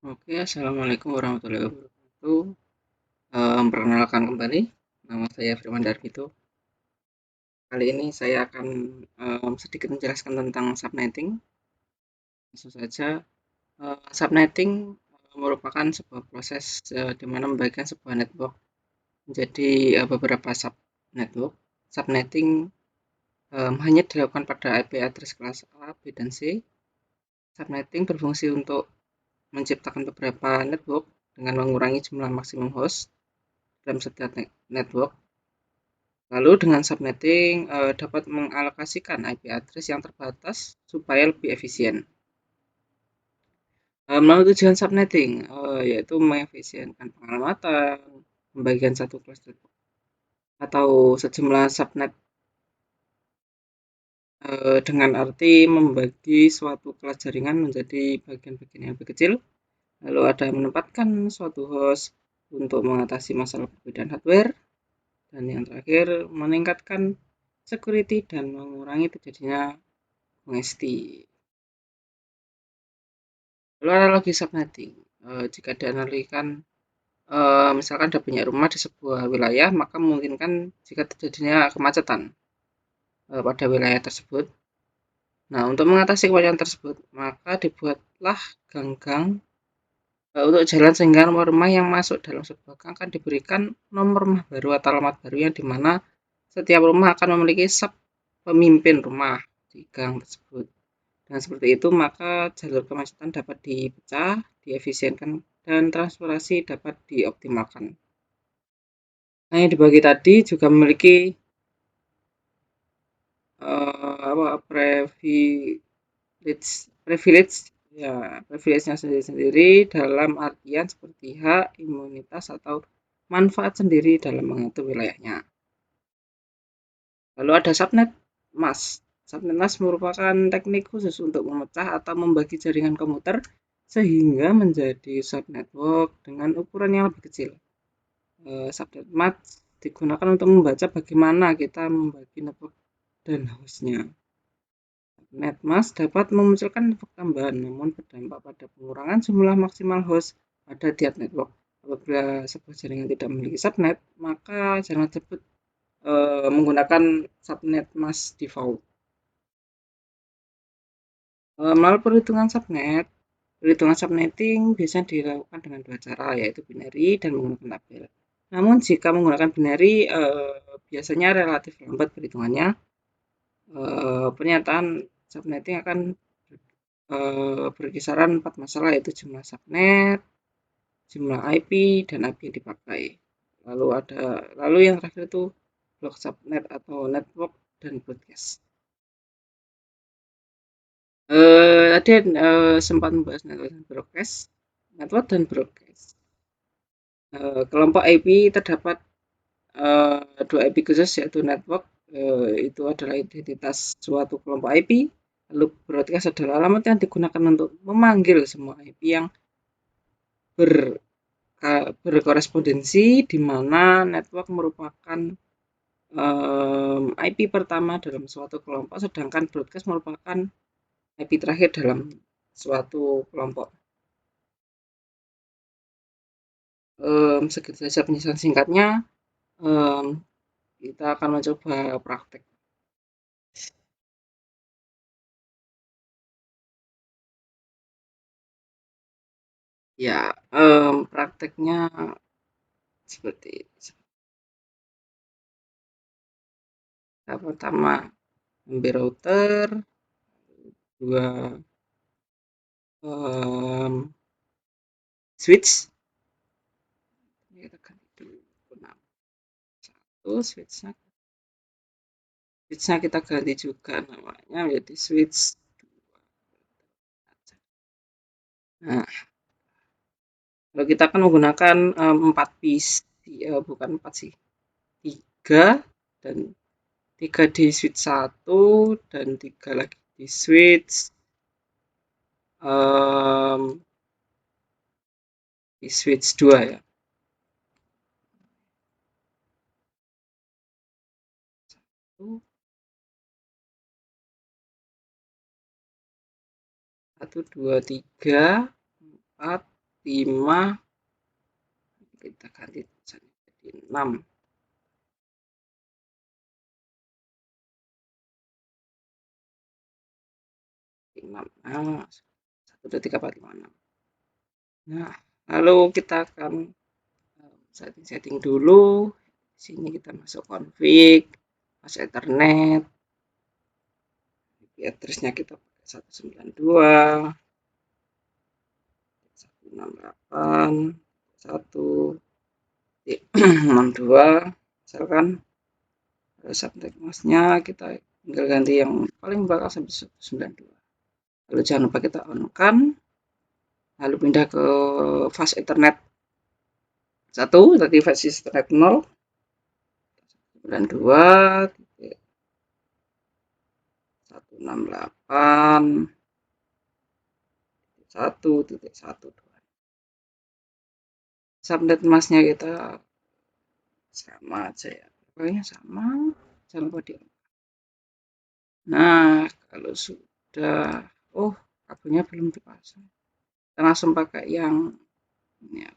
Oke, assalamualaikum warahmatullahi wabarakatuh. Perkenalkan kembali, nama saya Firman Darmito. Kali ini saya akan sedikit menjelaskan tentang subnetting. Langsung saja, subnetting merupakan sebuah proses di mana membagikan sebuah network menjadi beberapa subnetwork. Subnetting hanya dilakukan pada IP address kelas A, B, dan C. Subnetting berfungsi untuk menciptakan beberapa network dengan mengurangi jumlah maksimum host dalam setiap network. Lalu dengan subnetting dapat mengalokasikan IP address yang terbatas supaya lebih efisien. Melalui tujuan subnetting yaitu mengefisienkan pengalamatan, membagikan satu kelas network atau sejumlah subnet dengan arti membagi suatu kelas jaringan menjadi bagian-bagian yang lebih kecil. Lalu ada menempatkan suatu host untuk mengatasi masalah perbedaan hardware. Dan yang terakhir, meningkatkan security dan mengurangi terjadinya kongesti. Lalu analogi subnetting, jika dianalogikan misalkan ada banyak rumah di sebuah wilayah, maka memungkinkan jika terjadinya kemacetan pada wilayah tersebut. Nah, untuk mengatasi kemacetan tersebut, maka dibuatlah gang-gang untuk jalan sehingga nomor rumah yang masuk dalam sebuah gang akan diberikan nomor rumah baru atau alamat baru yang dimana setiap rumah akan memiliki sub pemimpin rumah di gang tersebut. Dengan seperti itu, maka jalur kemacetan dapat dipecah, diefisienkan, dan transportasi dapat dioptimalkan. Nah, yang dibagi tadi juga memiliki privilege ya, privilege-nya sendiri-sendiri dalam artian seperti hak, imunitas, atau manfaat sendiri dalam mengatur wilayahnya. Lalu ada subnet mask. Subnet mask merupakan teknik khusus untuk memecah atau membagi jaringan komputer sehingga menjadi subnetwork dengan ukuran yang lebih kecil. Subnet mask digunakan untuk membaca bagaimana kita membagi network dan hostnya. Subnet mask dapat memunculkan network tambahan, namun berdampak pada pengurangan jumlah maksimal host pada tiap network. Apabila sebuah jaringan tidak memiliki subnet, maka jaringan tersebut menggunakan subnet mask default. Melalui perhitungan subnetting biasanya dilakukan dengan dua cara, yaitu binary dan menggunakan tabel. Namun jika menggunakan binary biasanya relatif lambat perhitungannya. Pernyataan subnetting akan berkisaran 4 masalah, yaitu jumlah subnet, jumlah IP, dan IP yang dipakai. Lalu yang terakhir itu blok subnet atau network dan broadcast. Tadi sempat membahas network dan broadcast. Kelompok IP terdapat dua IP khusus, yaitu network itu adalah identitas suatu kelompok IP, lalu broadcast adalah alamat yang digunakan untuk memanggil semua IP yang berkorespondensi, di mana network merupakan IP pertama dalam suatu kelompok, sedangkan broadcast merupakan IP terakhir dalam suatu kelompok. Segitu saja penjelasan singkatnya. Kita akan mencoba praktek. Ya, prakteknya seperti yang pertama ambil router, dua switch, kita ganti dulu satu switchnya kita ganti juga namanya menjadi switch 2. Nah, kalau kita akan menggunakan 4 piece, bukan 4 sih, 3 dan 3 di switch 1 dan 3 lagi di switch di switch 2 ya. Satu, dua, tiga, empat, 5, kita ganti jadi 6. 6. Nah, 1, 2, 3, 4, 5, 6. Nah, lalu kita akan setting-setting dulu. Di sini kita masuk config, pas Ethernet, IP address-nya kita pakai 192, 168, 1.62, misalkan. Subnet mask-nya kita tinggal ganti yang paling bakal sampai 192. Lalu jangan lupa kita on kan, lalu pindah ke fast Ethernet 1, tadi fast Ethernet 0, 92, 168, 1.12. Subnet masknya kita sama aja ya, pokoknya sama, jangan lupa di. Nah, kalau sudah, oh kabelnya belum dipasang, kita langsung pakai yang ini ya.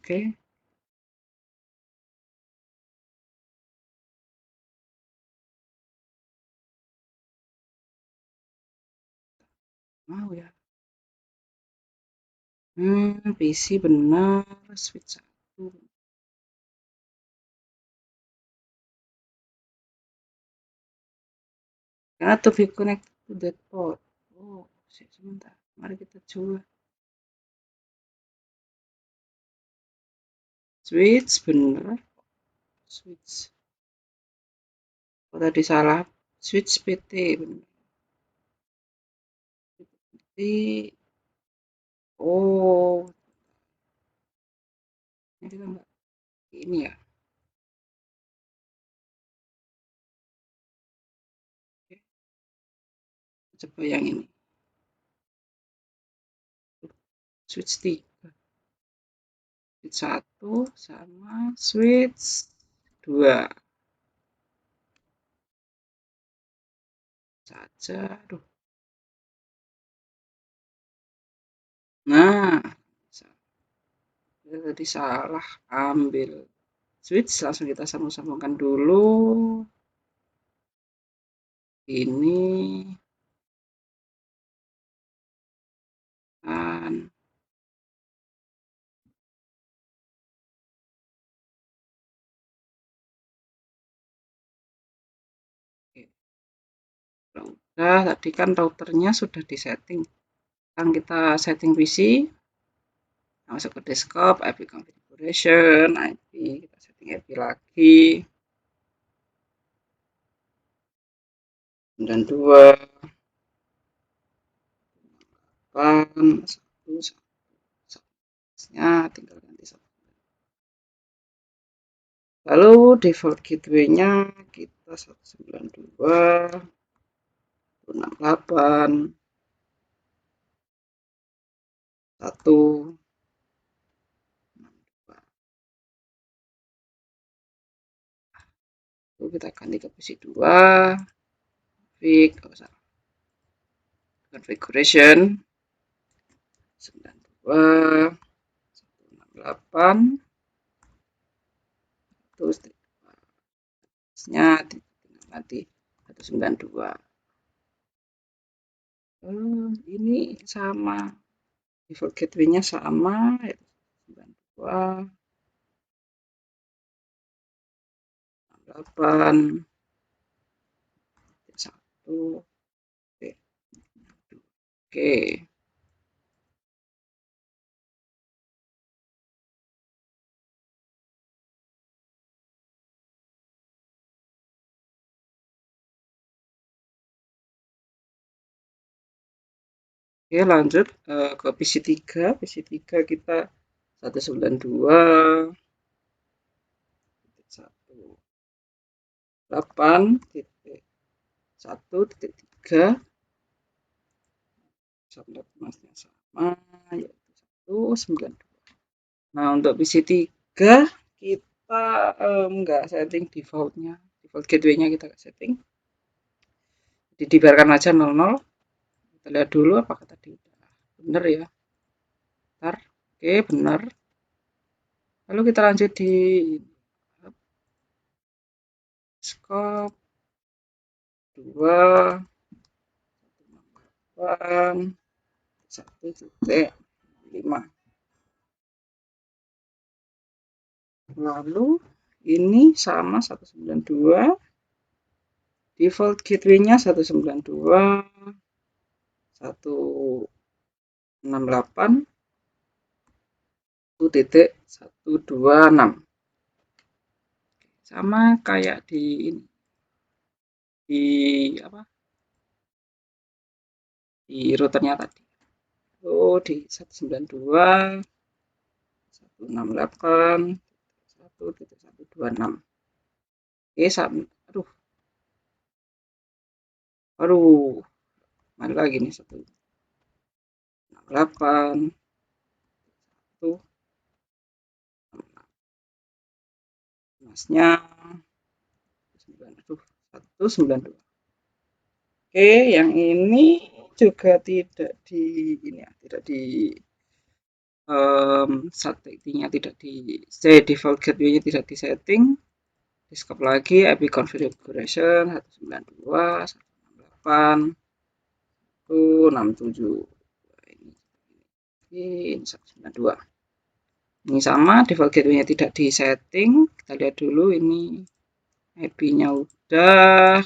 Oke. Mau ya. PC benar, switch 1. Karena to be connected to that port. Oh, sebentar. Mari kita coba. Switch benar. Switch. Oh, tadi salah. Switch PT benar. PT. Oh, ini kita enggak ini ya. Oke. Coba yang ini. Switch 3. Switch 1 sama switch 2. Saja. Aduh. Nah, tadi salah ambil switch, langsung kita sambung-sambungkan dulu. Ini kan udah, tadi kan routernya sudah disetting. Sekarang kita setting PC, masuk ke desktop, IP configuration, IP, kita setting IP lagi. 92, 8, 1, 1-nya tinggal ganti 1. Lalu default gateway-nya kita 192, 168, 1. Lalu kita ganti ke PC 2, configuration 92, 168, terus nya nanti 192. Ini sama, default gateway-nya sama, 92, 8, 1. Oke. Oke, lanjut ke PC 3. PC 3 kita 192, 1.8.1.3, subnet masknya sama, yaitu 192. Nah, untuk PC 3 kita kita nggak setting default gateway-nya kita nggak setting, jadi dibiarkan aja 00. Kita lihat dulu apakah tadi benar ya. Bentar. Oke, benar. Lalu kita lanjut di scope 2 1.5. Lalu ini sama 192, default gateway-nya 192 168 1.126, sama kayak di ini, di apa, di routernya tadi. Oh, di 192 168 1.126. Oke, aduh, mana lagi nih 168 tuh masnya 192. Oke, yang ini juga tidak di ini ya, tidak di settingnya, tidak di default gateway-nya tidak di setting. Di scope lagi IP configuration 192 168 167 ini 192. Ini sama, default gateway-nya tidak di setting. Kita lihat dulu ini IP-nya udah,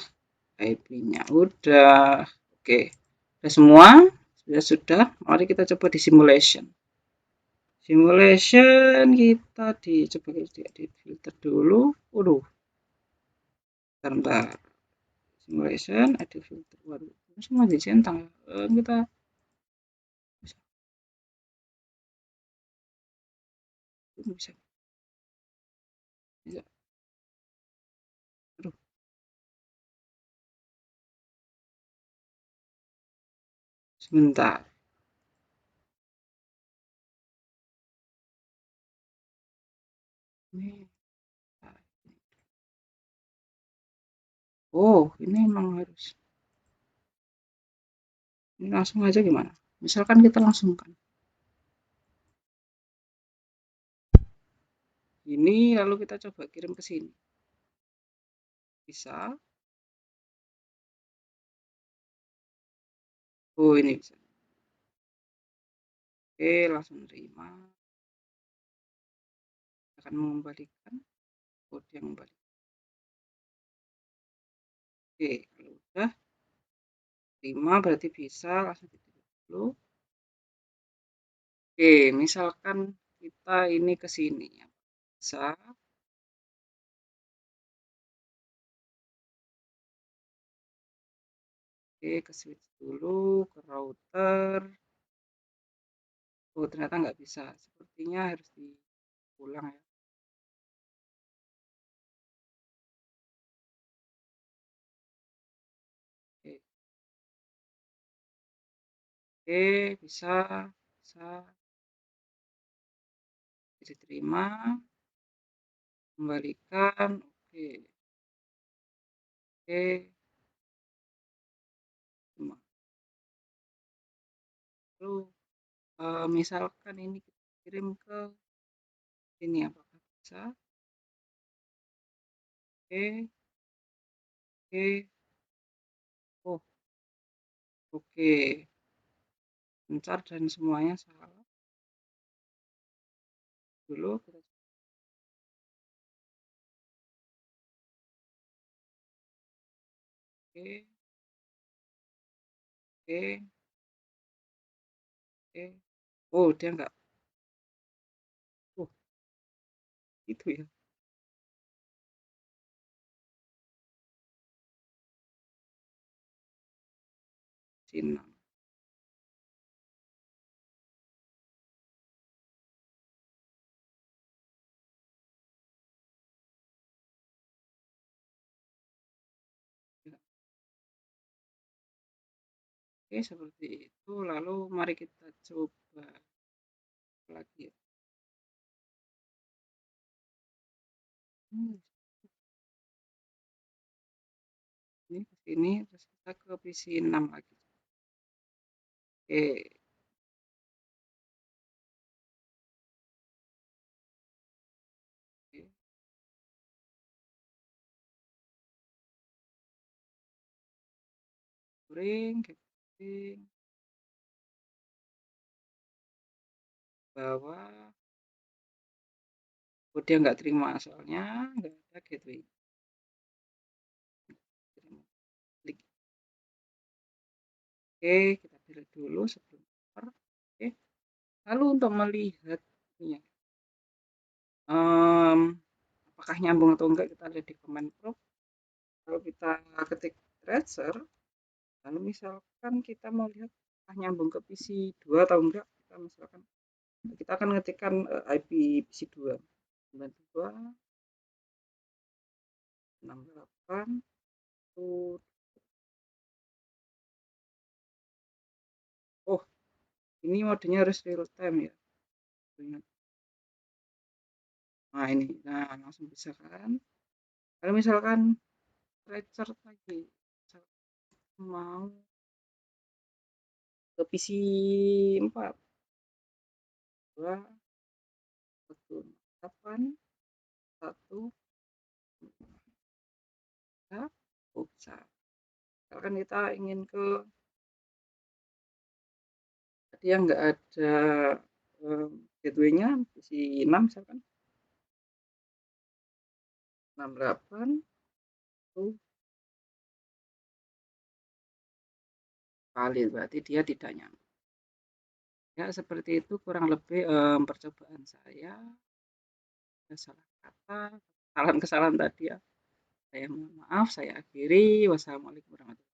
IP-nya udah. Oke, sudah semua. Sudah. Mari kita coba di simulation. Simulation kita coba di filter dulu. Waduh. Bentar. Simulation, edit filter. Waduh, semua dicentang. Kita bisa. Aduh. Sebentar. Ini. Oh, ini emang harus. Ini langsung aja gimana? Misalkan kita langsungkan. Ini lalu kita coba kirim ke sini. Bisa. Oh, ini bisa. Oke, langsung terima. Akan mengembalikan kode yang kembali. Oke, kalau udah terima berarti bisa langsung ditutup dulu. Oke, misalkan kita ini ke sini ya. Bisa. Oke, ke switch dulu, ke router. Oh, ternyata nggak bisa. Sepertinya harus diulang ya. Oke, oke, bisa, bisa diterima, kembalikan. Oke, oke, terima. Lalu misalkan ini kita kirim ke sini, apakah bisa? Oke, oke. Oh, oke. Lancar dan semuanya salah. Dulu kita oke, oke, oke. Oh, dia enggak. Oh, itu ya. Cina. Ya. Oke, seperti itu. Lalu mari kita coba lagi. Hmm, ini ke sini, terus kita ke PC 6 lagi. Oke, oke. Capturing, capturing, bawah. Oh, dia nggak terima soalnya nggak ada gateway. Terima. Klik. Oke, kita pilih dulu sebelum over. Oke. Lalu untuk melihat ini ya, em, apakah nyambung atau enggak kita lihat di command prompt. Kalau kita ketik tracer, lalu misalkan kita mau lihat apakah nyambung ke PC 2 atau enggak, kita akan ngetikkan IP PC 2 92 68 tuh. Oh, ini modenya harus real time ya. Nah, ini. Nah, langsung bisa kan. Kalau misalkan tracer lagi, mau ke PC 4, 2, 1, 8, 1, ya, oh bisa. Misalkan kita ingin ke tadi yang nggak ada gateway-nya PC 6 misalkan 68 tuh valid, berarti dia tidak nyambung. Ya, seperti itu kurang lebih percobaan saya. Ada salah kata, kesalahan-kesalahan tadi ya. Saya mohon maaf, saya akhiri. Wassalamualaikum warahmatullahi wabarakatuh.